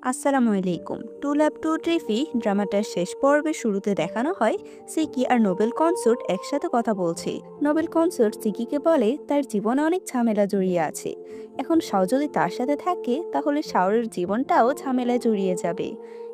আসসালামু আলাইকুম। Two lab two ট্রিফি ড্রামাটার শেষ পর্বের শুরুতে দেখানো হয় সিকি আর নোবেল কনসোর্ট একসাথে কথা বলছে। নোবেল কনসোর্ট সিকিকে বলে তার জীবনে অনেক ঝামেলা জড়িয়ে আছে। এখন শাও যদি তার সাথে থাকে তাহলে শাওরের জীবনটাও ঝামেলায় জড়িয়ে যাবে।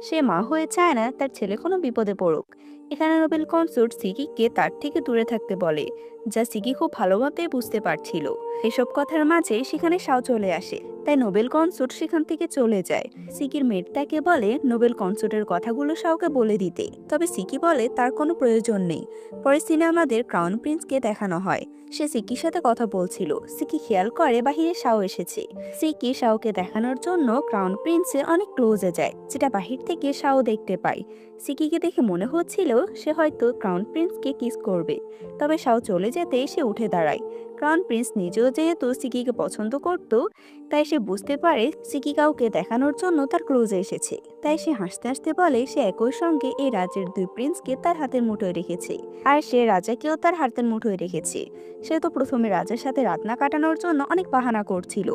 সে মা হয়ে চায় না তার ছেলে কোনো বিপদে পড়ুক। এখানে নোবেল কনসোর্ট সিকিকে তার থেকে দূরে থাকতে বলে, যা সিকি খুব ভালোভাবে বুঝতে পারছিল। এসব কথার মাঝে সেখানে শাও চলে আসে, তাই নোবেল কনসোর্ট সেখান থেকে চলে যায়। সিকির মেট তাকে বলে নোবেল কনসোর্টের কথাগুলো শাওকে বলে দিতে, তবে সিকি বলে তার কোনো প্রয়োজন নেই। পরে সিনে আমাদের ক্রাউন প্রিন্সকে দেখানো হয়, সে সিকির সাথে কথা বলছিল। সিকি খেয়াল করে বাহিরে শাও এসেছে। সিকি শাওকে দেখানোর জন্য ক্রাউন প্রিন্সের অনেক ক্লোজে যায়, যেটা বাহির থেকে শাও দেখতে পায়। সিকিকে দেখে মনে হচ্ছিল সে হয়তো ক্রাউন প্রিন্সকে কিস করবে, তবে শাও চলে যেতে সে উঠে দাঁড়ায়। ক্রাউন প্রিন্স নিজেও যেহেতু সিকিকে পছন্দ করত, তাই সে বুঝতে পারে সিকি কাউকে দেখানোর জন্য তার ক্লোজে এসেছে। তাই সে হাসতে হাসতে বলে সে একই সঙ্গে এই রাজ্যের দুই প্রিন্সকে তার হাতের মুঠোয় রেখেছে, আর সে রাজাকেও তার হাতের মুঠোয় রেখেছে। সে তো প্রথমে রাজার সাথে রাত না কাটানোর জন্য অনেক বাহানা করছিল,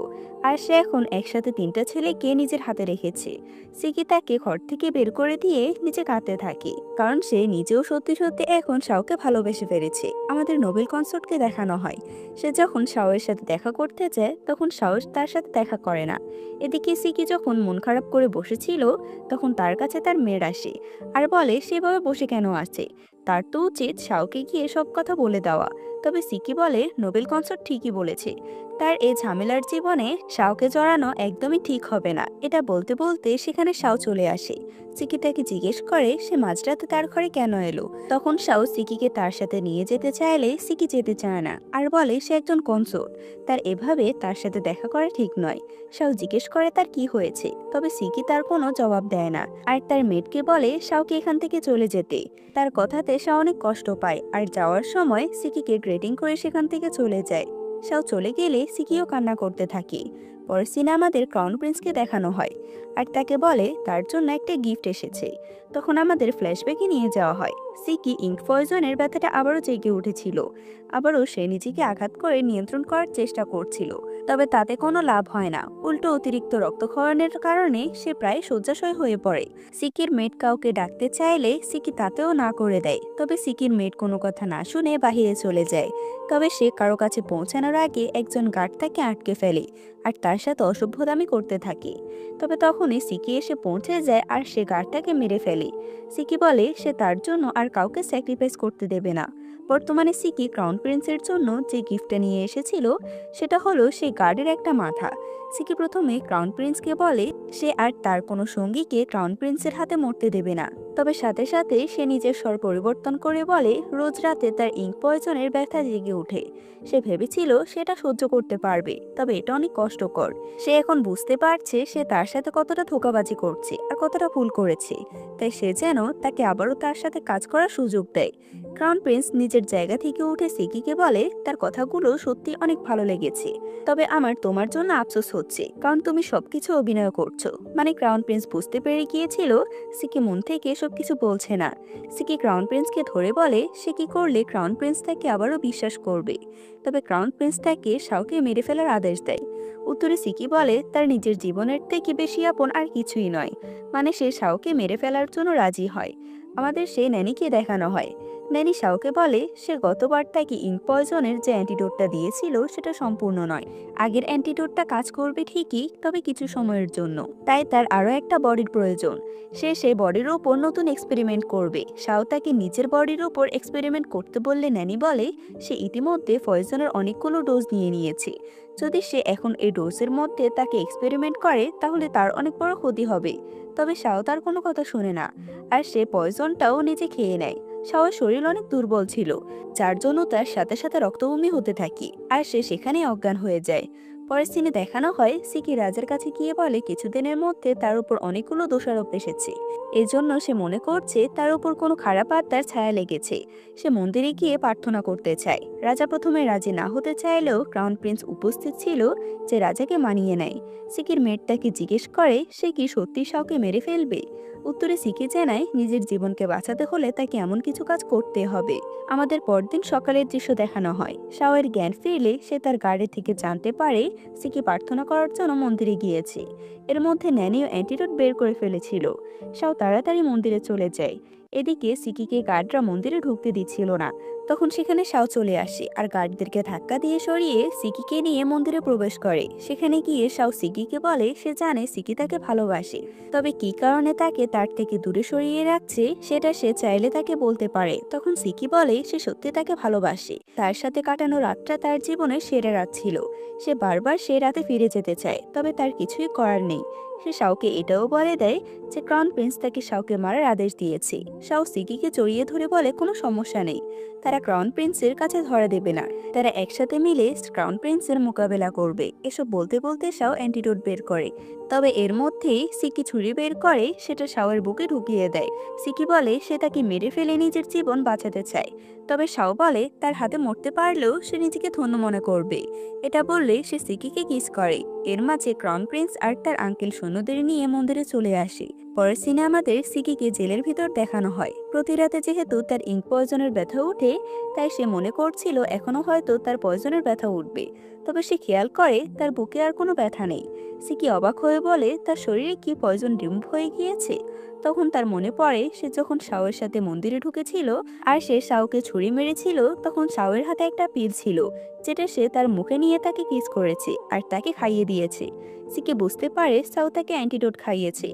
আর সে এখন একসাথে তিনটা ছেলেকে নিজের হাতে রেখেছে। সিকি তাকে ঘর থেকে বের করে দিয়ে নিচে কাঁদতে থাকে, কারণ সে নিজেও সত্যি সত্যি এখন শাওকে ভালোবেসে ফেলেছে। আমাদের নোবেল কনসোর্টকে দেখানো হয়, সে যখন শাওয়ের সাথে দেখা করতে যায় তখন শাও তার সাথে দেখা করে না। এদিকে সিকি যখন মন খারাপ করে বসেছিল, তখন তার কাছে তার মেয়ের আসে আর বলে সেভাবে বসে কেন আছে, তার তো উচিত শাওকে গিয়ে সব কথা বলে দেওয়া। তবে সিকি বলে নোবেল কনসোর্ট ঠিকই বলেছে, তার এই ঝামেলার জীবনে শাওকে জড়ানো একদমই ঠিক হবে না। এটা বলতে বলতে সেখানে শাও চলে আসে। সিকি তাকে জিজ্ঞেস করে সে মাঝরাতে তার ঘরে কেন এলো। তখন শাও সিকিকে তার সাথে নিয়ে যেতে চাইলে সিকি যেতে চায় না আর বলে সে একজন কনসোর্ট, তার এভাবে তার সাথে দেখা করা ঠিক নয়। শাও জিজ্ঞেস করে তার কি হয়েছে, তবে সিকি তার কোনো জবাব দেয় না আর তার মেটকে বলে শাওকে এখান থেকে চলে যেতে। তার কথাতে শাও অনেক কষ্ট পায় আর যাওয়ার সময় সিকিকে গ্রেটিং করে সেখান থেকে চলে যায়। শাও চলে গেলে সিকিও কান্না করতে থাকে। পরের সিনে আমাদের ক্রাউন প্রিন্সকে দেখানো হয় আর তাকে বলে তার জন্য একটা গিফট এসেছে। তখন আমাদের ফ্ল্যাশব্যাকে নিয়ে যাওয়া হয়। সিকি ইঙ্ক পয়জনের ব্যথাটা আবারও জেগে উঠেছিল, আবারও সে নিজেকে আঘাত করে নিয়ন্ত্রণ করার চেষ্টা করছিল, তবে তাতে কোনো লাভ হয় না। উল্টো অতিরিক্ত রক্তক্ষরণের কারণে সে প্রায় শয্যাশয় হয়ে পড়ে। সিকির মেট কাউকে ডাকতে চাইলে সিকি তাতেও না করে দেয়, তবে সিকির মেট কোনো কথা না শুনে বাহিরে চলে যায়। তবে সে কারো কাছে পৌঁছানোর আগে একজন গার্ড তাকে আটকে ফেলে আর তার সাথে অসভ্যতামি করতে থাকে। তবে তখনই সিকি এসে পৌঁছে যায় আর সে গার্ডটাকে মেরে ফেলে। সিকি বলে সে তার জন্য আর কাউকে স্যাক্রিফাইস করতে দেবে না। বর্তমানে সিকি ক্রাউন প্রিন্সের জন্য যে গিফটটা নিয়ে এসেছিল সেটা হলো সেই গার্ডের একটা মাথা। সিকি প্রথমে ক্রাউন প্রিন্সকে বলে সে আর তার কোনো সঙ্গীকে ক্রাউন প্রিন্সের হাতে মরতে দেবে না, তবে সাথে সাথে সে নিজের স্বর পরিবর্তন করে বলে রোজ রাতে তার ইঙ্ক পয়জনের ব্যথা জেগে ওঠে। সে ভেবেছিল সেটা সহ্য করতে পারবে, তবে এটা অনেক কষ্টকর। সে এখন বুঝতে পারছে সে তার সাথে কতটা ধোঁকাবাজি করছে আর কতটা ভুল করেছে, তাই সে যেন তাকে আবারও তার সাথে কাজ করার সুযোগ দেয়। ক্রাউন প্রিন্স নিজের জায়গা থেকে উঠে সিকিকে বলে তার কথাগুলো সত্যি অনেক ভালো লেগেছে, তবে আমার তোমার জন্য আফসোস হচ্ছে, কারণ তুমি সবকিছু অভিনয় করছো। মানে ক্রাউন প্রিন্স বুঝতে পেরে গিয়েছিল সিকি মন থেকে সবকিছু বলছে না। সিকি ক্রাউন প্রিন্সকে ধরে বলে সে কি করলে ক্রাউন প্রিন্স তাকে আবারও বিশ্বাস করবে, তবে ক্রাউন প্রিন্স তাকে শাওকে মেরে ফেলার আদেশ দেয়। উত্তরে সিকি বলে তার নিজের জীবনের থেকে বেশি আপন আর কিছুই নয়, মানে সে শাওকে মেরে ফেলার জন্য রাজি হয়। আমাদের সেই ন্যানিকে দেখানো হয়। ন্যানি শাওকে বলে সে গতবার তাকে ইঙ্ক পয়জনের যে অ্যান্টিডোটটা দিয়েছিল সেটা সম্পূর্ণ নয়। আগের অ্যান্টিডোটটা কাজ করবে ঠিকই, তবে কিছু সময়ের জন্য, তাই তার আরও একটা বডির প্রয়োজন। সে সেই বডির ওপর নতুন এক্সপেরিমেন্ট করবে। শাও তাকে নিজের বডির ওপর এক্সপেরিমেন্ট করতে বললে ন্যানি বলে সে ইতিমধ্যে পয়জনের অনেকগুলো ডোজ নিয়ে নিয়েছে। যদি সে এখন এই ডোজের মধ্যে তাকে এক্সপেরিমেন্ট করে তাহলে তার অনেক বড় ক্ষতি হবে। তবে শাও তার কোনো কথা শুনে না আর সে পয়জনটাও নিজে খেয়ে নেয়। শাওর শরীর অনেক দুর্বল ছিল, যার জন্য তার সাথে সাথে রক্তবমি হতে থাকে আর সে সেখানে অজ্ঞান হয়ে যায়। পরের সিনে দেখানো হয় সিকি রাজার কাছে গিয়ে বলে কিছুদিনের মধ্যে তার উপর অনেকগুলো দোষারোপ এসেছে, এজন্য সে মনে করছে তার উপর কোনো খারাপ আত্মার ছায়া লেগেছে। সে মন্দিরে গিয়ে প্রার্থনা করতে চায়। রাজা প্রথমে রাজি না হতে চাইলেও ক্রাউন প্রিন্স উপস্থিত ছিল যে রাজাকে মানিয়ে নেয়। সিকির মেয়ের তাকে জিজ্ঞেস করে সে কি সত্যি শাওকে মেরে ফেলবে। উত্তরে সিকি জানায় নিজের জীবনকে বাঁচাতে হলে তাকে এমন কিছু কাজ করতে হবে। আমাদের পরদিন সকালের দৃশ্য দেখানো হয়। শাওয়ের জ্ঞান ফিরলে সে তার গাড়ি থেকে জানতে পারে সিকি প্রার্থনা করার জন্য মন্দিরে গিয়েছে। এর মধ্যে ন্যানিও অ্যান্টিডোট বের করে ফেলেছিল। শাও তাড়াতাড়ি মন্দিরে চলে যায়। এদিকে সিকিকে গার্ডরা মন্দিরে ঢুকতে দিচ্ছিল না। তখন সেখানে শাও চলে আসে আর গার্ডদেরকে ধাক্কা দিয়ে সরিয়ে সিকিকে নিয়ে মন্দিরে প্রবেশ করে। সেখানে গিয়ে শাও সিকিকে বলে সে জানে সিকি তাকে ভালোবাসে, তবে কী কারণে তাকে তার থেকে দূরে সরিয়ে রাখছে সেটা সে চাইলে তাকে বলতে পারে। তখন সিকি বলে সে সত্যি তাকে ভালোবাসে। তার সাথে কাটানো রাতটা তার জীবনের সেরা রাত ছিল। সে বারবার সে রাতে ফিরে যেতে চায়, তবে তার কিছুই করার নেই। সে শাওকে এটাও বলে দেয় যে ক্রাউন প্রিন্স তাকে শাওকে মারার আদেশ দিয়েছে। শাও সিকিকে জড়িয়ে ধরে বলে কোনো সমস্যা নেই, তারা ক্রাউন প্রিন্সের কাছে ধরা দেবে না। তারা একসাথে মিলে ক্রাউন প্রিন্সের মোকাবেলা করবে। এসব বলতে বলতে শাও অ্যান্টিডোট বের করে। তবে এর মধ্যেই সিকি ছুরি বের করে, সেটা শাওয়ের বুকে ঢুকিয়ে দেয়। সিকি বলে সে তাকে মেরে ফেলে নিজের জীবন বাঁচাতে চায়। তবে শাও বলে তার হাতে মরতে পারলেও সে নিজেকে ধন্য মনে করবে। এটা বললে সে সিকিকে কিস করে। এর মাঝে ক্রাউন প্রিন্স আর তার আঙ্কেল সৈন্যদের নিয়ে মন্দিরে চলে আসে। পরের সিনে আমাদের সিকিকে জেলের ভিতর দেখানো হয়। প্রতি রাতে যেহেতু তার ইঙ্ক পয়জনের ব্যথা উঠে, তাই সে মনে করছিল এখনো হয়তো তার পয়জনের ব্যথা উঠবে। তবে সে খেয়াল করে তার বুকে আর কোনো ব্যথা নেই। সিকি অবাক হয়ে বলে তার শরীরে কি পয়জন রিমুভ হয়ে গিয়েছে। তখন তার মনে পড়ে সে যখন শাওয়ের সাথে মন্দিরে ঢুকেছিল আর সে শাওকে ছুরি মেরেছিল, তখন শাওয়ের হাতে একটা পিল ছিল যেটা সে তার মুখে নিয়ে তাকে কিস করেছে আর তাকে খাইয়ে দিয়েছে। সিকি বুঝতে পারে শাও তাকে অ্যান্টিডোট খাইয়েছে।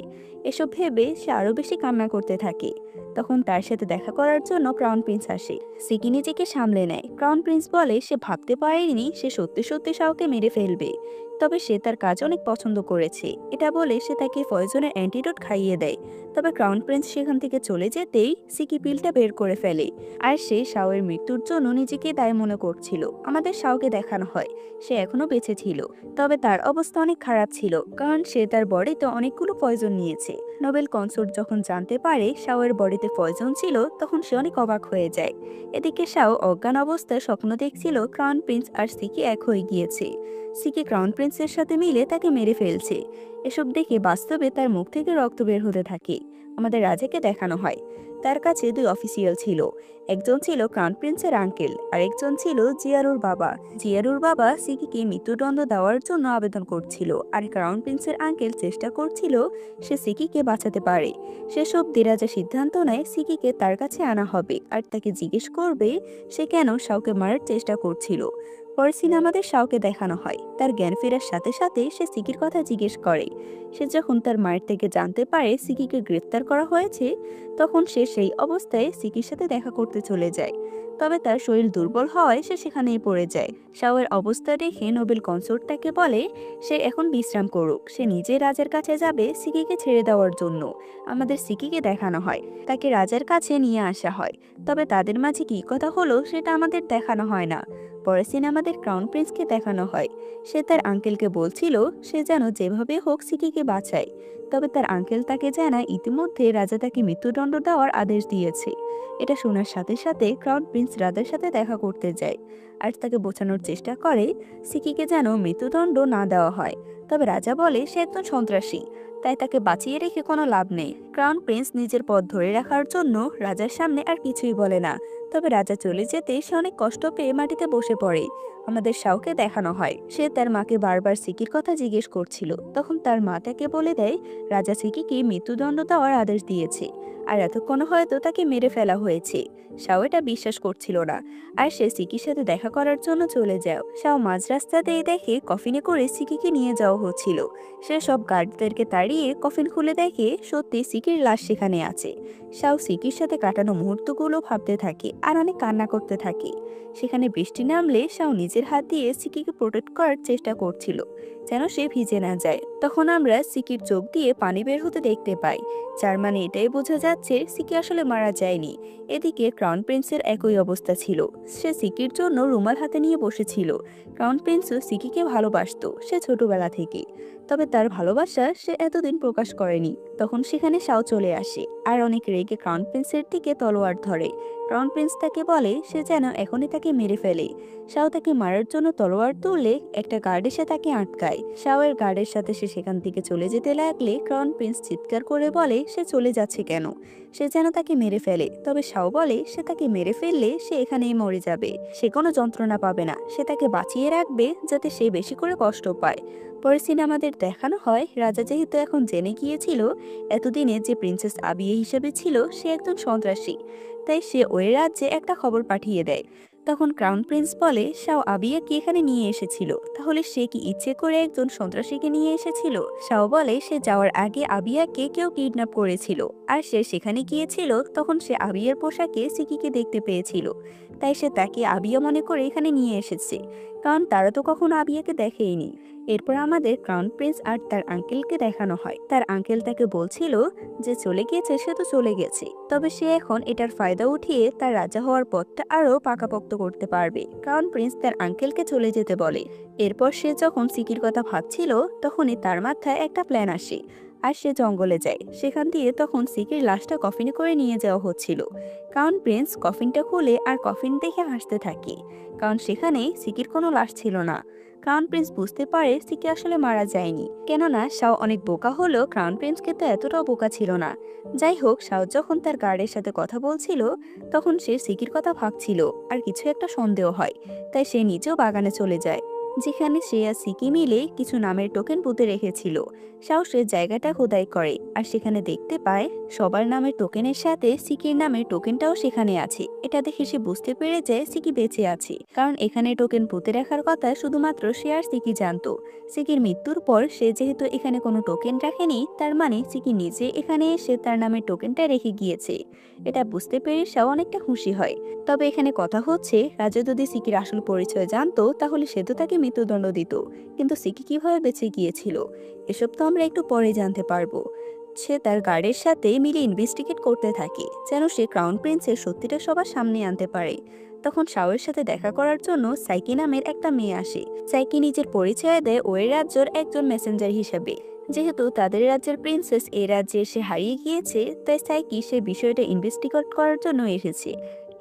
এসব ভেবে সে আরো বেশি কান্না করতে থাকে। তখন তার সাথে দেখা করার জন্য ক্রাউন প্রিন্স আসে। সিকি নিজেকে সামলে নেয়। ক্রাউন প্রিন্স বলে সে ভাবতে পারেনি সে সত্যি সত্যি শাওকে মেরে ফেলবে, তবে সে তার কাজ অনেক পছন্দ করেছে। এটা বলে সে তাকে পয়জনের অ্যান্টিডোট খাইয়ে দেয়। তবে ক্রাউন প্রিন্স সেখান থেকে চলে যেতেই সিকি পিলটা বের করে ফেলে আর সে শাওয়ের মৃত্যুর জন্য নিজেকে দায় মনে করছিল। আমাদের শাওকে দেখানো হয় সে এখনো বেঁচে ছিল, তবে তার অবস্থা অনেক খারাপ ছিল, কারণ সে তার বডিতে অনেকগুলো পয়জন নিয়েছে। নোবেল কনসোর্ট যখন জানতে পারে শাওয়ের বডিতে পয়জন ছিল, তখন সে অনেক অবাক হয়ে যায়। এদিকে শাও অজ্ঞান অবস্থায় স্বপ্ন দেখছিল ক্রাউন প্রিন্স আর সিকি এক হয়ে গিয়েছে। সিকি ক্রাউন প্রিন্সের সাথে মিলে তাকে মেরে ফেলছে। এসব দেখে বাস্তবে তার মুখ থেকে রক্ত বের হতে থাকে। আমাদের রাজাকে দেখানো হয় তার কাছে দুই অফিসিয়াল ছিল। একজন ছিল ক্রাউন প্রিন্সের আঙ্কেল আর একজন ছিল জিয়ারুর বাবা। জিয়ারুর বাবা সিকিকে মৃত্যুদণ্ড দেওয়ার জন্য আবেদন করছিল, আর ক্রাউন প্রিন্সের আঙ্কেল চেষ্টা করছিল সে সিকিকে বাঁচাতে পারে। সেসব রাজা সিদ্ধান্ত নেয় সিকিকে তার কাছে আনা হবে আর তাকে জিজ্ঞেস করবে সে কেন শাওকে মারার চেষ্টা করছিল। পরের সিনে আমাদের শাওকে দেখানো হয় তার জ্ঞান ফেরার সাথে সাথে সে সিকির কথা জিজ্ঞেস করে। সে যখন তার মায়ের থেকে জানতে পারে সিকিকে গ্রেফতার করা হয়েছে, তখন সে সেই অবস্থায় সিকির সাথে দেখা করতে চলে যায়। তবে তার শরীর দুর্বল হওয়ায় সে সেখানেই পড়ে যায়। শাওয়ের অবস্থা দেখে নোবেল কনসোর্ট তাকে বলে সে এখন বিশ্রাম করুক, সে নিজে রাজার কাছে যাবে সিকিকে ছেড়ে দেওয়ার জন্য। আমাদের সিকিকে দেখানো হয় তাকে রাজার কাছে নিয়ে আসা হয়, তবে তাদের মাঝে কি কথা হলো সেটা আমাদের দেখানো হয় না। পরের সিনে আমাদের ক্রাউন প্রিন্সকে দেখানো হয় সে তার আঙ্কেলকে বলছিল সে যেন যেভাবে হোক সিকিকে বাঁচায়। তবে তার আঙ্কেল তাকে জানায় ইতিমধ্যে রাজা তাকে মৃত্যুদণ্ড দেওয়ার আদেশ দিয়েছে। এটা শোনার সাথে সাথে ক্রাউন প্রিন্স রাজার সাথে দেখা করতে যায় আর তাকে বোঝানোর চেষ্টা করে সিকিকে যেন মৃত্যুদণ্ড না দেওয়া হয়। তবে রাজা বলে সে একজন সন্ত্রাসী, তাই তাকে বাঁচিয়ে রেখে কোনো লাভ নেই। ক্রাউন প্রিন্স নিজের পথ ধরে রাখার জন্য রাজার সামনে আর কিছুই বলে না। তবে রাজা চলে যেতে সে অনেক কষ্ট পেয়ে মাটিতে বসে পড়ে। আমাদের শাওকে দেখানো হয় সে তার মাকে বারবার সিকির কথা জিজ্ঞেস করছিল। তখন তার মা তাকে বলে দেয় রাজা সিকিকে মৃত্যুদণ্ড দেওয়ার আদেশ দিয়েছে আর এতক্ষণ হয়তো তাকে মেরে ফেলা হয়েছে। শাও এটা বিশ্বাস করছিল না আর সে সিকির সাথে দেখা করার জন্য চলে যায়। শাও মাঝ রাস্তাতেই দেখে কফিনে করে সিকিকে নিয়ে যাওয়া হচ্ছিল। সে সব গার্ডদেরকে তাড়িয়ে কফিন খুলে দেখে সত্যি সিকির লাশ সেখানে আছে। শাও সিকির সাথে কাটানো মুহূর্তগুলো ভাবতে থাকে আর অনেক কান্না করতে থাকে। সেখানে বৃষ্টি নামলে শাও নিজের হাত দিয়ে সিকিকে প্রোটেক্ট করার চেষ্টা করছিল যেন সে ভিজে না যায়। তখন আমরা সিকির চোখ দিয়ে পানি বের হতে দেখতে পাই, যার মানে এটাই বোঝা যাচ্ছে সিকি আসলে মারা যায়নি। এদিকে ক্রাউন প্রিন্সের একই অবস্থা ছিল, সে সিকির জন্য রুমাল হাতে নিয়ে বসেছিল। ক্রাউন প্রিন্সও সিকিকে ভালোবাসতো সে ছোটবেলা থেকে। তবে তার ভালোবাসা সে এতদিন প্রকাশ করেনি। তখন সেখানে শাও চলে আসে আর অনেক রেগে ক্রাউন প্রিন্সের দিকে তলোয়ার ধরে। ক্রাউন প্রিন্স তাকে বলে সে যেন এখনই তাকে মেরে ফেলে। শাও তাকে মারার জন্য তলোয়ার তুললে একটা গার্ড এসে তাকে আটকায়। শাওয়ের গার্ডের সাথে সে সেখান থেকে চলে যেতে লাগলে ক্রাউন প্রিন্স চিৎকার করে বলে সে চলে যাচ্ছে কেন, সে যেন তাকে মেরে ফেলে। তবে শাও বলে সে তাকে মেরে ফেললে সে এখানেই মরে যাবে, সে কোনো যন্ত্রণা পাবে না, সে তাকে বাঁচিয়ে রাখবে যাতে সে বেশি করে কষ্ট পায়। পরের সিনে আমাদের দেখানো হয় রাজা যেহেতু এখন জেনে গিয়েছিল এতদিনে যে প্রিন্সেস আবিয়ে হিসেবে ছিল সে একজন সন্ত্রাসী, তাই সে ওই রাজ্যে একটা খবর পাঠিয়ে দেয়। তখন ক্রাউন প্রিন্স বলে শাও আবিয়া কি এখানে নিয়ে এসেছিল, তাহলে সে কি ইচ্ছে করে একজন সন্ত্রাসীকে নিয়ে এসেছিল? শাও বলে সে যাওয়ার আগে আবিয়াকে কেউ কিডন্যাপ করেছিল, আর সে সেখানে গিয়েছিল তখন সে আবিয়ার পোশাকে সিকিকে দেখতে পেয়েছিল, তাই সে তাকে আবিয়া মনে করে এখানে নিয়ে এসেছে, কারণ তারা তো কখনো আবিয়াকে দেখেইনি। এরপর আমাদের ক্রাউন প্রিন্স আর তার আঙ্কেলকে দেখানো হয়। তার আঙ্কেল তাকে বলছিল যে চলে গিয়েছে সে তো চলে গেছে, তবে সে এখন এটার ফায়দা উঠিয়ে তার রাজা হওয়ার পথটা আরো পাকাপোক্ত করতে পারবে। ক্রাউন প্রিন্স তার আঙ্কেলকে চলে যেতে বলে। এরপর সে যখন সিকির কথা ভাবছিল তখনই তার মাথায় একটা প্ল্যান আসে আর সে জঙ্গলে যায়। সেখান দিয়ে তখন সিকির লাশটা কফিনে করে নিয়ে যাওয়া হচ্ছিল। ক্রাউন প্রিন্স কফিনটা খুলে আর কফিন দেখে হাসতে থাকে, কারণ সেখানে সিকির কোনো লাশ ছিল না। ক্রাউন প্রিন্স বুঝতে পারে সিকি আসলে মারা যায়নি, কেননা শাও অনেক বোকা হলেও ক্রাউন প্রিন্সকে তো এতটাও বোকা ছিল না। যাই হোক, শাও যখন তার গার্ডের সাথে কথা বলছিল তখন সে সিকির কথা ভাবছিল আর কিছু একটা সন্দেহ হয়, তাই সে নিজেও বাগানে চলে যায়, যেখানে সে আর সিকি মিলে কিছু নামের টোকেন পুঁতে রেখেছিল। শাও সে জায়গাটা খোদাই করে আর সেখানে দেখতে পায় সবার নামের টোকেনের সাথে সিকির নামের টোকেনটাও সেখানে আছে। এটা দেখে সে বুঝতে পেরে যায় সিকি বেঁচে আছে, কারণ এখানে টোকেন পুঁতে রাখার কথা শুধুমাত্র সে আর সিকি জানতো। সিকির মৃত্যুর পর সে যেহেতু এখানে কোনো টোকেন রাখেনি, তার মানে সিকি নিজে এখানে এসে তার নামের টোকেনটা রেখে গিয়েছে। এটা বুঝতে পেরে শাও অনেকটা খুশি হয়। তবে এখানে কথা হচ্ছে রাজা যদি সিকির আসল পরিচয় জানতো তাহলে সে তো তাকে মৃত্যুদণ্ড দিত, কিন্তু সিকি কিভাবে বেঁচে গিয়েছিল এসব তো আমরা একটু পরে জানতে পারবো। সে তার গার্ডের সাথে মিলে ইনভেস্টিগেট করতে থাকে যেন সে ক্রাউন প্রিন্সের সত্যিটা সবার সামনে আনতে পারে। তখন শাওয়ের সাথে দেখা করার জন্য সাইকি নামের একটা মেয়ে আসে। সাইকি নিজের পরিচয় দেয় ওই রাজ্যের একজন মেসেঞ্জার হিসেবে। যেহেতু তাদের রাজ্যের প্রিন্সেস এই রাজ্যে এসে হারিয়ে গিয়েছে, তাই সাইকি সে বিষয়টা ইনভেস্টিগেট করার জন্য এসেছে।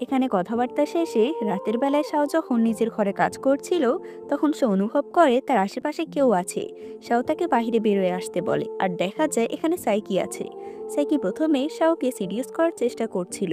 এখানে কথাবার্তা শেষে রাতের বেলায় শাও যখন নিজের ঘরে কাজ করছিল তখন সে অনুভব করে তার আশেপাশে কেউ আছে। শাও তাকে বাহিরে বেরোয় আসতে বলে আর দেখা যায় এখানে সাইকি আছে। সাইকি প্রথমে শাওকে সিরিয়াস করার চেষ্টা করছিল,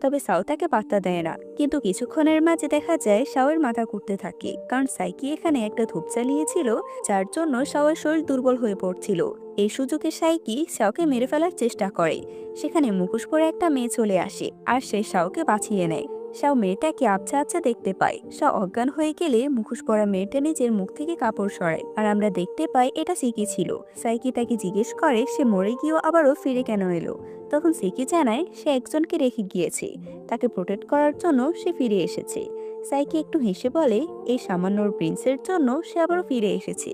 তবে শাও তাকে পাত্তা দেয় না। কিন্তু কিছুক্ষণের মাঝে দেখা যায় শাওয়ের মাথা ঘুরতে থাকে, কারণ সাইকি এখানে একটা ধূপ চালিয়েছিল যার জন্য শাওয়ের শরীর দুর্বল হয়ে পড়ছিল। এই সুযোগে সাইকি শাওকে মেরে ফেলার চেষ্টা করে। সেখানে মুখোশ পরে একটা মেয়ে চলে আসে আর সে শাওকে বাঁচিয়ে নেয়। শাও মেয়েটাকে আবছা আবছা দেখতে পায়। শাও অজ্ঞান হয়ে গেলে মুখোশ পরা মেয়েটা নিজের মুখ থেকে কাপড় সরায় আর আমরা দেখতে পাই এটা সিকি ছিল। সাইকি তাকে জিজ্ঞেস করে সে মরে গিয়েও আবারও ফিরে কেন এলো। তখন সিকি জানায় সে একজনকে রেখে গিয়েছে, তাকে প্রোটেক্ট করার জন্য সে ফিরে এসেছে। সাইকি একটু হেসে বলে এই সামান্য প্রিন্সের জন্য সে আবারও ফিরে এসেছে।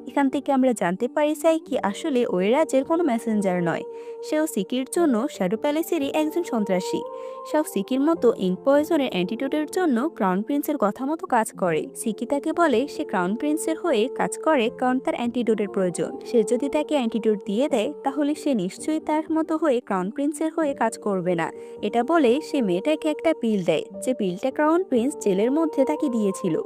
এখান থেকে আমরা জানতে পারি সাইকি আসলে ওই রাজ্যের কোনো মেসেঞ্জার নয়, সেও সিকির জন্য শ্যাডো প্যালেসেরই একজন সন্ত্রাসী। সব সিকির মতো ইঙ্ক পয়জনের অ্যান্টিটিউডের জন্য ক্রাউন প্রিন্সের কথা মতো কাজ করে। সিকি তাকে বলে সে ক্রাউন প্রিন্সের হয়ে কাজ করে কারণ তার অ্যান্টিটিউডের প্রয়োজন। সে যদি তাকে অ্যান্টিটিউড দিয়ে দেয় তাহলে সে নিশ্চয়ই তার মতো হয়ে ক্রাউন প্রিন্সের হয়ে কাজ করবে না। এটা বলে সে মেয়েটাকে একটা পিল দেয়, যে পিলটা ক্রাউন প্রিন্স জেলের মধ্যে তাকে দিয়েছিল।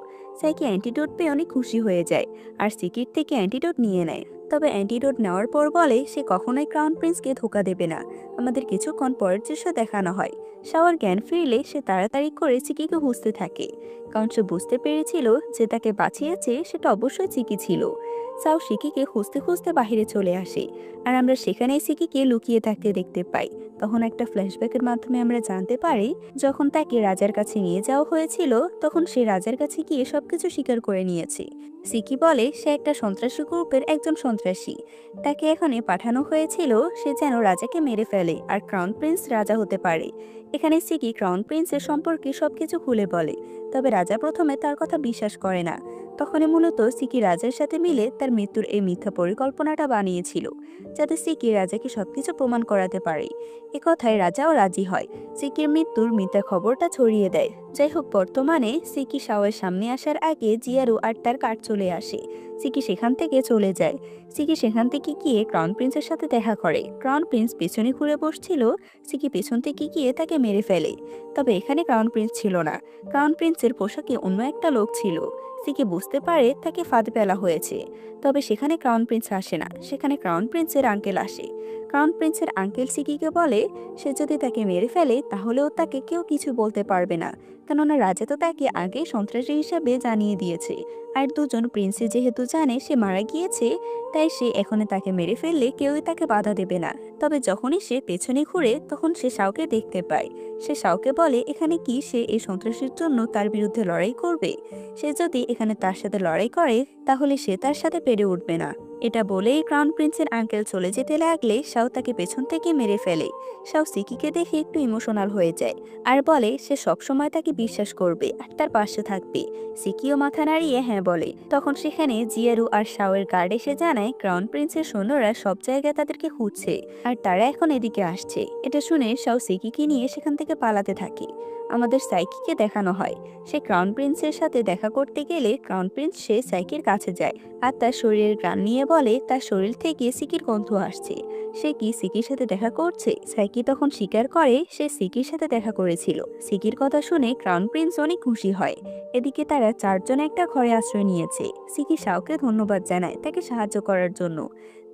সাইকি অ্যান্টিটিউড পেয়ে অনেক খুশি হয়ে যায় আর সিকির থেকে অ্যান্টিটিউড নিয়ে নেয়। তবে অ্যান্টিডোট নেওয়ার পর বলে সে কখনোই ক্রাউন প্রিন্সকে ধোকা দেবে না। আমাদের কিছুক্ষণ পরের দৃশ্য দেখানো হয়। শাওয়ার জ্ঞান ফিরলে সে তাড়াতাড়ি করে চিকিকে খুঁজতে থাকে, কারণ সে বুঝতে পেরেছিল যে তাকে বাঁচিয়েছে সেটা অবশ্যই চিকি ছিল। সাও সিকিকে খুঁজতে খুঁজতে বাহিরে চলে আসে আর আমরা সেখানে সিকিকে লুকিয়ে থাকতে দেখতে পাই। তখন একটা ফ্ল্যাশব্যাকের মাধ্যমে আমরা জানতে পারি যখন তাকে রাজার কাছে নিয়ে যাওয়া হয়েছিল তখন সে রাজার কাছে গিয়ে সবকিছু স্বীকার করে নিয়েছে। সিকি বলে সে একটা সন্ত্রাসী গ্রুপের একজন সন্ত্রাসী, তাকে এখানে পাঠানো হয়েছিল সে যেন রাজাকে মেরে ফেলে আর ক্রাউন প্রিন্স রাজা হতে পারে। এখানে সিকি ক্রাউন প্রিন্সের সম্পর্কে সবকিছু খুলে বলে, তবে রাজা প্রথমে তার কথা বিশ্বাস করে না। তখনই মূলত সিকি রাজার সাথে মিলে তার মৃত্যুর এই মিথ্যা পরিকল্পনাটা বানিয়েছিল, যাতে সিকি রাজাকে সবকিছু প্রমাণ করাতে পারে। এ কথায় রাজাও রাজি হয়। সিকির মৃত্যুর মিথ্যা খবরটা ছড়িয়ে দেয় যাই হোক, বর্তমানে সিকি শাওয়ের সামনে আসার আগে জিয়ারু আর তার কার্ড চলে আসে। সিকি সেখান থেকে চলে যায়। সিকি সেখান থেকে গিয়ে ক্রাউন প্রিন্সের সাথে দেখা করে। ক্রাউন প্রিন্স পেছনে ঘুরে বসছিল। সিকি পেছন থেকে গিয়ে তাকে মেরে ফেলে। তবে এখানে ক্রাউন প্রিন্স ছিল না। ক্রাউন প্রিন্সের পোশাকে অন্য একটা লোক ছিল। সিকি বুঝতে পারে তাকে ফাঁদে ফেলা হয়েছে। তবে সেখানে ক্রাউন প্রিন্স আসে না, সেখানে ক্রাউন প্রিন্সের আঙ্কেল আসে। ক্রাউন প্রিন্সের আঙ্কেল সিকিকে বলে সে যদি তাকে মেরে ফেলে তাহলেও তাকে কেউ কিছু বলতে পারবে না, কেননা রাজা তো তাকে আগে সন্ত্রাসী হিসাবে জানিয়ে দিয়েছে। আর দুজন প্রিন্সি যেহেতু জানে সে মারা গিয়েছে, তাই সে এখন তাকে মেরে ফেললে কেউই তাকে বাধা দেবে না। তবে যখনই সে পেছনে ঘুরে তখন সে শাওকে দেখতে পায়। সে শাওকে বলে এখানে কি সে এই সন্ত্রাসীর জন্য তার বিরুদ্ধে লড়াই করবে। সে যদি এখানে তার সাথে লড়াই করে তাহলে সে তার সাথে পেরে উঠবে না। এটা বলেই ক্রাউন প্রিন্সের আঙ্কেল চলে যেতে লাগলে শাও তাকে পেছন থেকে মেরে ফেলে। শাও সিকিকে দেখে একটু ইমোশনাল হয়ে যায় আর বলে সে সবসময় তাকে বিশ্বাস করবে আর তার পাশে থাকবে। সিকিও মাথা নাড়িয়ে হ্যাঁ বলে। তখন সেখানে জিয়ারু আর শাওয়ের গার্ড এসে জানায় ক্রাউন প্রিন্সের সৈন্যরা সব জায়গায় তাদেরকে খুঁজছে আর তারা এখন এদিকে আসছে। এটা শুনে শাও সিকিকে নিয়ে সেখান থেকে পালাতে থাকে। আমাদের সাইকিকে দেখানো হয় সে ক্রাউন প্রিন্সের সাথে দেখা করতে গেলে ক্রাউন প্রিন্স সে সাইকির কাছে যায় আর তার শরীরের ঘ্রাণ নিয়ে বলে তার শরীর থেকে সিকির গন্ধ আসছে। সে কি সিকির সাথে দেখা করছে? সাইকি তখন স্বীকার করে সে সিকির সাথে দেখা করেছিল। সিকির কথা শুনে ক্রাউন প্রিন্স অনেক খুশি হয়। এদিকে তারা চারজন একটা ঘরে আশ্রয় নিয়েছে। সিকি শাওকে ধন্যবাদ জানায় তাকে সাহায্য করার জন্য।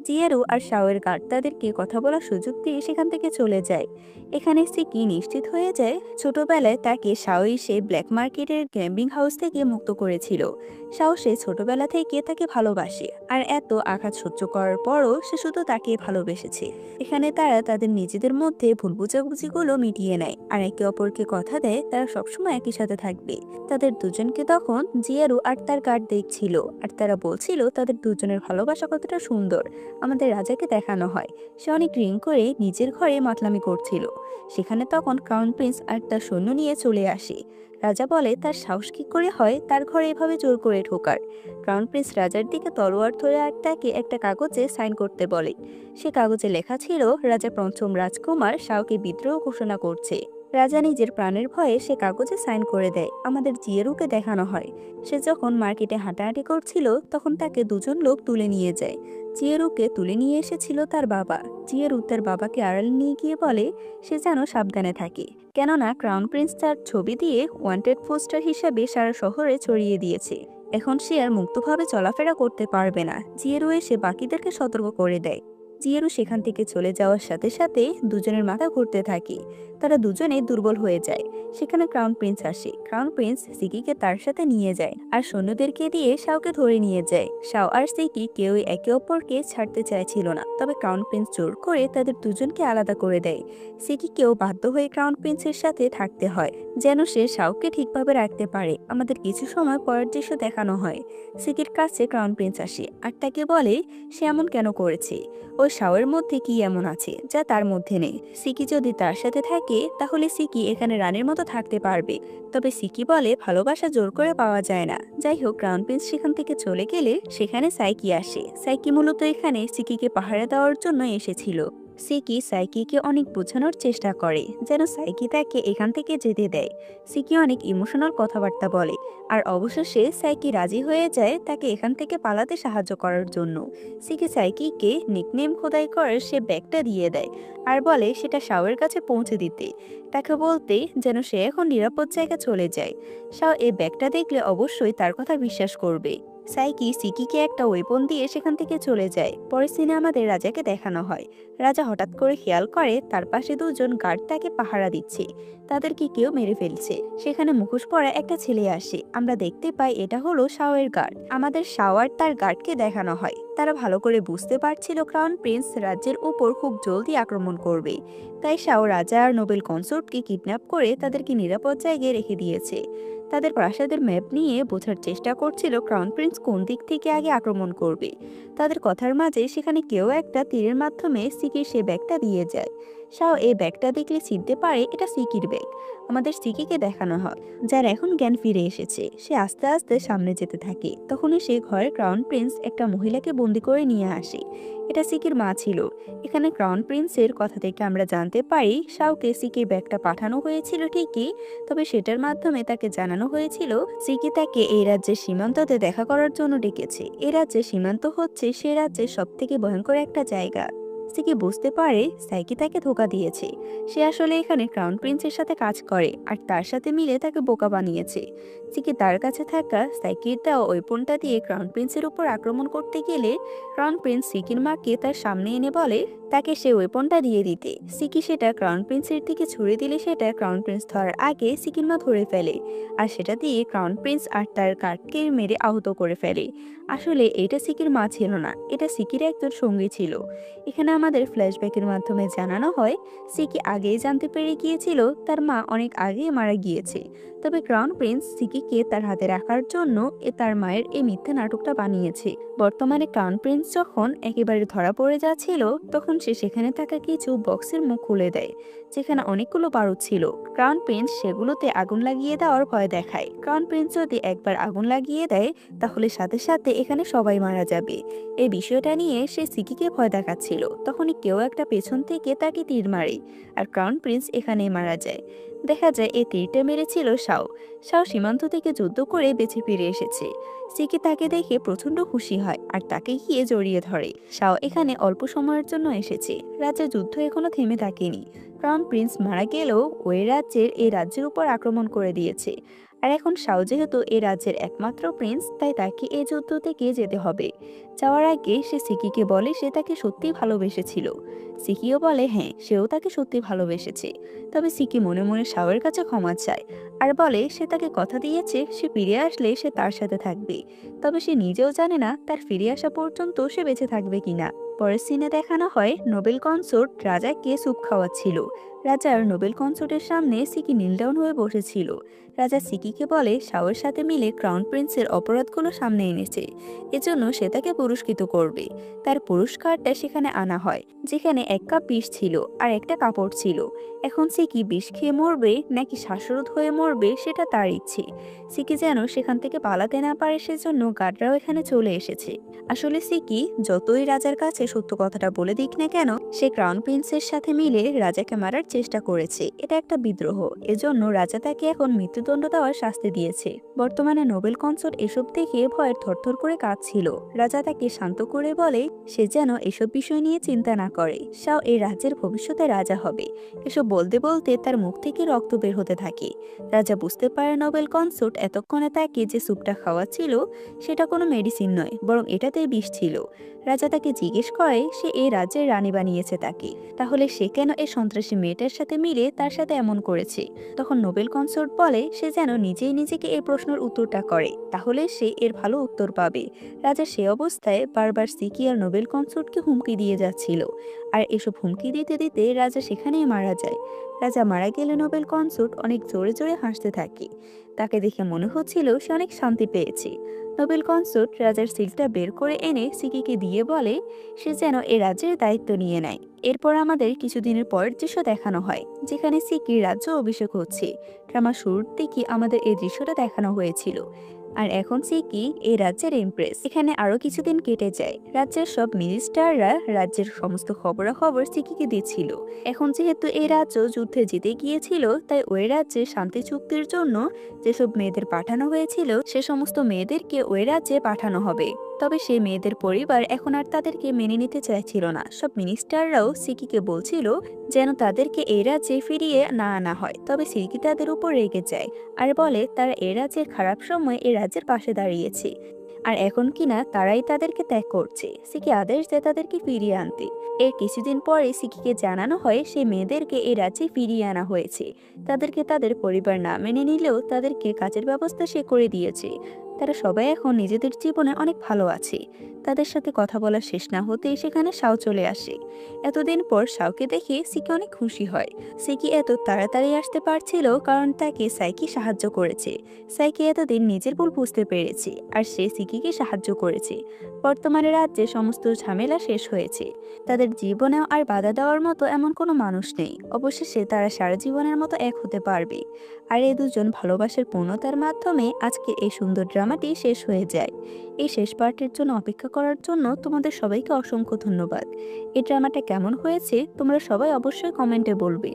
জিয়ারু আর শাওয়ের গার্ড তাদেরকে কথা বলার সুযোগ দিয়ে সেখান থেকে চলে যায়। এখানে সিকি নিশ্চিত হয়ে যায় ছোটবেলায় তাকে শাওই সে ব্ল্যাক মার্কেটের গ্যাম্বিং হাউস থেকে মুক্ত করেছিল। শাও সে ছোটবেলা থেকে তাকে ভালোবাসে আর এত আঘাত সহ্য করার পরও সে শুধু তাকে ভালোবেসেছে। এখানে তারা তাদের নিজেদের মধ্যে ভুল বুঝাবুঝিগুলো মিটিয়ে নেয় আর একে অপরকে কথা দেয় তারা সবসময় একই সাথে থাকবে। তাদের দুজনকে তখন জিয়ারু আর তার গার্ড দেখছিল আর তারা বলছিল তাদের দুজনের ভালোবাসা কতটা সুন্দর। আমাদের রাজাকে দেখানো হয় সে অনেক ড্রিঙ্ক করে নিজের ঘরে মাতলামি করছিল। সেখানে তখন ক্রাউন প্রিন্স আর তার সৈন্য নিয়ে চলে আসে। রাজা বলে তার সাহস কি করে হয় তার ঘরে এভাবে জোর করে ঢোকার। ক্রাউন প্রিন্স রাজার দিকে তলোয়ার ধরে আর তাকে একটা কাগজে সাইন করতে বলে। সে কাগজে লেখা ছিল রাজা পঞ্চম রাজকুমার শাওকে বিদ্রোহ ঘোষণা করছে। রাজা নিজের প্রাণের ভয়ে সে কাগজে সাইন করে দেয়। আমাদের জিয়ারুকে দেখানো হয় সে যখন মার্কেটে হাঁটাহাঁটি করছিল তখন তাকে দুজন লোক তুলে নিয়ে যায়। জিয়ারুকে তুলে নিয়ে এসেছিল তার বাবা। জিয়ারু তার বাবাকে আড়ালে নিয়ে গিয়ে বলে সে যেন সাবধানে থাকে, কেননা ক্রাউন প্রিন্স তার ছবি দিয়ে ওয়ান্টেড পোস্টার হিসাবে সারা শহরে ছড়িয়ে দিয়েছে। এখন সে আর মুক্তভাবে চলাফেরা করতে পারবে না। জিয়ারু এসে বাকিদেরকে সতর্ক করে দেয়। জিয়ারু সেখান থেকে চলে যাওয়ার সাথে সাথে দুজনের মাথা ঘুরতে থাকে। তারা দুজনে দুর্বল হয়ে যায়। সেখানে ক্রাউন প্রিন্স আসে। ক্রাউন প্রিন্স সিকিকে তার সাথে নিয়ে যায় আর সৈন্যদেরকে দিয়ে শাওকে ধরে নিয়ে যায়। শাও আর সিকি কেউই একে অপরকে ছাড়তে চাইছিল না, তবে ক্রাউন প্রিন্স জোর করে তাদের দুজনকে আলাদা করে দেয়। সিকিকেও বাধ্য হয়ে ক্রাউন প্রিন্সের সাথে থাকতে হয় যেন সে শাওকে ঠিকভাবে রাখতে পারে। আমাদের কিছু সময় পরের দৃশ্য দেখানো হয় সিকির কাছে ক্রাউন প্রিন্স আসে আর তাকে বলে সে এমন কেন করেছে, ওই শাওয়ের মধ্যে কি এমন আছে যা তার মধ্যে নেই। সিকি যদি তার সাথে থাকে তাহলে সিকি এখানে রানীর মতো থাকতে পারবে। তবে সিকি বলে ভালোবাসা জোর করে পাওয়া যায় না। যাই হোক, ক্রাউন প্রিন্স সেখান থেকে চলে গেলে সেখানে সাইকি আসে। সাইকি মূলত এখানে সিকিকে পাহারা দেওয়ার জন্য এসেছিল। সিকি সাইকিকে অনেক বোঝানোর চেষ্টা করে যেন সাইকি তাকে এখান থেকে যেতে দেয়। সিকি অনেক ইমোশনাল কথাবার্তা বলে আর অবশেষে সাইকি রাজি হয়ে যায় তাকে এখান থেকে পালাতে সাহায্য করার জন্য। সিকি সাইকিকে নিকনেম খোদাই করে সে ব্যাগটা দিয়ে দেয় আর বলে সেটা শাওয়ের কাছে পৌঁছে দিতে, তাকে বলতে যেন সে এখন নিরাপদ জায়গা চলে যায়। শাও এই ব্যাগটা দেখলে অবশ্যই তার কথা বিশ্বাস করবে। সাইকি সিকিকে একটা ওয়েপন দিয়ে সেখান থেকে চলে যায়। পরের সিনে আমাদের রাজাকে দেখানো হয়। রাজা হঠাৎ করে খেয়াল করে তার পাশে দুজন গার্ড তাকে পাহারা দিচ্ছে, তাদেরকে কেউ মেরে ফেলছে। সেখানে মুখোশ পরা একটা ছেলে আসে। আমরা দেখতে পাই এটা হলো শাওয়ের গার্ড। আমাদের শাও আর তার গার্ডকে দেখানো হয় তারা ভালো করে বুঝতে পারছিল ক্রাউন প্রিন্স রাজ্যের উপর খুব জলদি আক্রমণ করবে, তাই শাও রাজা আর নোবেল কনসোর্টকে কিডন্যাপ করে তাদেরকে নিরাপদ জায়গায় রেখে দিয়েছে। তাদের প্রাসাদের ম্যাপ নিয়ে বোঝার চেষ্টা করছিল ক্রাউন প্রিন্স কোন দিক থেকে আগে আক্রমণ করবে। তাদের কথার মাঝে সেখানে কেউ একটা তীরের মাধ্যমে সিকির সে ব্যাগটা দিয়ে যায়। শাও এই ব্যাগটা দেখলে চিনতে পারে এটা সিকির ব্যাগ। আমাদের সিকিকে দেখানো হয়, যার এখন জ্ঞান ফিরে এসেছে। সে আস্তে আস্তে সামনে যেতে থাকে। তখনই সে ঘরের ক্রাউন প্রিন্স একটা মহিলাকে বন্দি করে নিয়ে আসে। এটা সিকির মা ছিল। এখানে ক্রাউন প্রিন্সের কথা থেকে আমরা জানতে পারি শাওকে সিকির ব্যাগটা পাঠানো হয়েছিল ঠিকই, তবে সেটার মাধ্যমে তাকে জানানো হয়েছিল সিকি তাকে এই রাজ্যের সীমান্ততে দেখা করার জন্য ডেকেছে। এই রাজ্যের সীমান্ত হচ্ছে সে রাজ্যের সবথেকে ভয়ঙ্কর একটা জায়গা। সিকি বুঝতে পারে সাইকি তাকে ধোঁকা দিয়েছে। সে আসলে এখানে ক্রাউন প্রিন্সের সাথে কাজ করে আর তার সাথে মিলে তাকে বোকা বানিয়েছে। সিকি তার কাছে থাকা সাইকির দেওয়া ওয়েপনটা দিয়ে ক্রাউন প্রিন্সের উপর আক্রমণ করতে গেলে ক্রাউন প্রিন্স সিকির মাকে তার সামনে এনে বলে তাকে সে ওয়েপনটা দিয়ে দিতে। সিকি সেটা ক্রাউন প্রিন্সের দিকে ছুড়ে দিলে সেটা ক্রাউন প্রিন্স ধরার আগে সিকির মা ধরে ফেলে আর সেটা দিয়ে ক্রাউন প্রিন্স আর তার গার্ডকে মেরে আহত করে ফেলে। আসলে এটা সিকির মা ছিল না, এটা সিকির একজন সঙ্গী ছিল। এখানে আমাদের ফ্ল্যাশব্যাকের মাধ্যমে জানানো হয় সিকি আগেই জানতে পেরে গিয়েছিল তার মা অনেক আগেই মারা গিয়েছে। তবে ক্রাউন প্রিন্স সিকিকে তার হাতে রাখার জন্য তার মায়ের এই মিথ্যা নাটকটা বানিয়েছে। বর্তমানে ক্রাউন প্রিন্স যখন একেবারে ধরা পড়ে যাচ্ছিল তখন সে সেখানে থাকা কিছু বক্সের মুখ খুলে দেয়, যেখানে অনেকগুলো বারুদ ছিল। ক্রাউন প্রিন্স সেগুলোতে আগুন লাগিয়ে দেওয়ার ভয় দেখায়। ক্রাউন প্রিন্স যদি একবার আগুন লাগিয়ে দেয় তাহলে সাথে সাথে এখানে সবাই মারা যাবে। এই বিষয়টা নিয়ে সে সিকিকে ভয় দেখাচ্ছিল। তখনই কেউ একটা পেছন থেকে তাকে তীর মারে আর ক্রাউন প্রিন্স এখানেই মারা যায়। দেখা যায় এই তীরটা মেরেছিল শাও। শাও সীমান্ত থেকে যুদ্ধ করে বেঁচে ফিরে এসেছে। সিকি তাকে দেখে প্রচন্ড খুশি হয় আর তাকে গিয়ে জড়িয়ে ধরে। শাও এখানে অল্প সময়ের জন্য এসেছে। রাজ্যের যুদ্ধ এখনো থেমে থাকেনি। ক্রাউন প্রিন্স মারা গেলেও ওই রাজ্যের এই রাজ্যের উপর আক্রমণ করে দিয়েছে। আর এখন শাও যেহেতু এই রাজ্যের একমাত্র প্রিন্স, তাই তাকে এই যুদ্ধ থেকে যেতে হবে। যাওয়ার আগে সে সিকিকে বলে সে তাকে সত্যি ভালোবেসেছিল। সিকিও বলে হ্যাঁ, সেও তাকে সত্যি ভালোবেসেছে। তবে সিকি মনে মনে শাওয়ের কাছে ক্ষমা চায় আর বলে সে তাকে কথা দিয়েছে সে ফিরে আসলে সে তার সাথে থাকবে। তবে সে নিজেও জানে না তার ফিরে আসা পর্যন্ত সে বেঁচে থাকবে কিনা। পরের সিনে দেখানো হয় নোবেল কনসোর্ট রাজাকে স্যুপ খাওয়াচ্ছিল। রাজার নোবেল কনসোর্টের সামনে সিকি নীল ডাউন হয়ে বসেছিল। রাজা সিকিকে বলে শাওয়ের সাথে মিলে ক্রাউন প্রিন্সের অপরাধগুলো সামনে এনেছে, এজন্য সে তাকে পুরস্কৃত করবে। তার পুরস্কারটা সেখানে আনা হয়, যেখানে এক কাপ বিষ ছিল আর একটা কাপড় ছিল। এখন সিকি বিষ খেয়ে মরবে নাকি শ্বাসরোধ হয়ে মরবে সেটা তার ইচ্ছে। সিকি যেন সেখান থেকে পালাতে না পারে সেজন্য গার্ডরাও এখানে চলে এসেছে। আসলে সিকি যতই রাজার কাছে সত্য কথাটা বলে দিক না কেন, সে ক্রাউন প্রিন্সের সাথে মিলে রাজাকে মারার চেষ্টা করেছে। এটা একটা বিদ্রোহ, এজন্য রাজা তাকে এখন মৃত্যুদণ্ড দেওয়ার শাস্তি দিয়েছে। বর্তমানে নোবেল কনসোর্ট এসব দেখে ভয়ের থরথর করে কাঁদছিল। রাজা তাকে শান্ত করে বলে সে যেন এসব বিষয় নিয়ে চিন্তা না করে। শাও এই রাজ্যের ভবিষ্যতে রাজা হবে। এসব বলতে বলতে তার মুখ থেকে রক্ত বের হতে থাকে। রাজা বুঝতে পারে নোবেল কনসোর্ট এতক্ষণে তাকে যে স্যুপটা খাওয়াচ্ছিল সেটা কোনো মেডিসিন নয়, বরং এটাতে বিষ ছিল। রাজা তাকে জিজ্ঞেস করে সে এই রাজ্যের রানী বানিয়েছে তাকে, তাহলে সে কেন এই সন্ত্রাসী মেয়েটার সাথে মিলে তার সাথে এমন করেছে। তখন নোবেল কনসোর্ট বলে সে যেন নিজেই নিজেকে এই প্রশ্নের উত্তরটা করে, তাহলে সে এর ভালো উত্তর পাবে। রাজা সে অবস্থায় বারবার সিকি আর নোবেল কনসোর্টকে হুমকি দিয়ে যাচ্ছিল, আর এসব হুমকি দিতে দিতে রাজা সেখানেই মারা যায়। রাজা মারা গেলে নোবেল কনসোর্ট অনেক জোরে জোরে হাসতে থাকে। তাকে দেখে মনে হচ্ছিল সে অনেক শান্তি পেয়েছে। নোবেল কনসোর্ট রাজার সিলটা বের করে এনে সিকিকে দিয়ে বলে সে যেন এ রাজ্যের দায়িত্ব নিয়ে নেয়। এরপর আমাদের কিছুদিনের পরের দৃশ্য দেখানো হয়, যেখানে সিকির রাজ্য অভিষেক হচ্ছে। ড্রামার শুরুর দিকে আমাদের এই দৃশ্যটা দেখানো হয়েছিল। আর এখন সিকি এই রাজ্যের এমপ্রেস। এখানে আরো কিছুদিন কেটে যায়। রাজ্যের সব মিনিস্টাররা রাজ্যের সমস্ত খবরাখবর সিকিকে দিচ্ছিল। এখন যেহেতু এই রাজ্য যুদ্ধে জিতে গিয়েছিল, তাই ওই রাজ্যে শান্তি চুক্তির জন্য যেসব মেয়েদের পাঠানো হয়েছিল সে সমস্ত মেয়েদেরকে ওই রাজ্যে পাঠানো হবে। তবে সেই মেয়েদের পরিবার এখন আর তাদেরকে মেনে নিতে চাইছিল না। সব মিনিস্টাররাও সিকিকে বলছিল যেন তাদেরকে এই রাজ্যে ফিরিয়ে না আনা হয়। তবে সিকি তাদের উপর রেগে যায় আর বলে তারা এই রাজ্যের খারাপ সময় এই রাজ্যের পাশে দাঁড়িয়েছে, আর এখন কিনা তারাই তাদেরকে ত্যাগ করছে। সিকি আদেশ দেয় তাদেরকে ফিরিয়ে আনতে। এর কিছুদিন পরে সিকিকে জানানো হয় সেই মেয়েদেরকে এই রাজ্যে ফিরিয়ে আনা হয়েছে। তাদেরকে তাদের পরিবার না মেনে নিলেও তাদেরকে কাজের ব্যবস্থা সে করে দিয়েছে। তারা সবাই এখন নিজেদের জীবনে অনেক ভালো আছে। তাদের সাথে কথা বলা শেষ না হতেই সেখানে শাও চলে আসে। এতদিন পর শাওকে দেখে সিকি অনেক খুশি হয়। সিকি এত তাড়াতাড়ি আসতে পারছিল কারণ তাকে সাইকি সাহায্য করেছে। সাইকি এতদিন নিজের ভুল বুঝতে পেরেছে আর সে সিকিকে সাহায্য করেছে। বর্তমানে রাজ্যে সমস্ত ঝামেলা শেষ হয়েছে। তাদের জীবনেও আর বাধা দেওয়ার মতো এমন কোনো মানুষ নেই। অবশেষে তারা সারা জীবনের মতো এক হতে পারবে। আর এই দুজন ভালোবাসার পূর্ণতার মাধ্যমে আজকে এই সুন্দর ড্রামাটি শেষ হয়ে যায়। এই শেষ পার্টের জন্য অপেক্ষা করার জন্য তোমাদের সবাইকে অসংখ্য ধন্যবাদ। এই ড্রামাটা কেমন হয়েছে তোমরা সবাই অবশ্যই কমেন্টে বলবে।